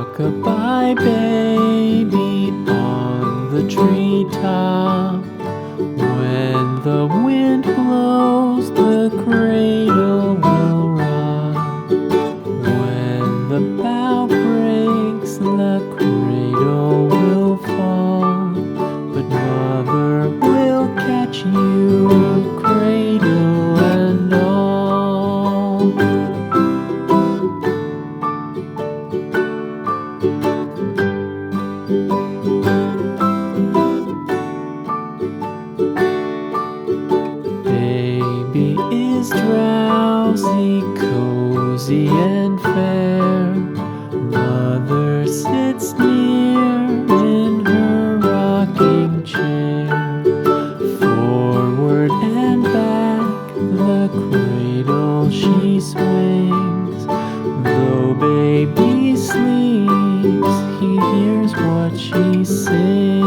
Rock-a-bye baby on the treetop. When the wind blows, the cradle will rock. When the bough breaks, the cradle will fall. But mother will catch you, cradle and all. Baby is drowsy, cozy and fair. Mother sits near in her rocking chair. Forward and back, the cradle she swings. Though baby sleeps, he hears what she sings.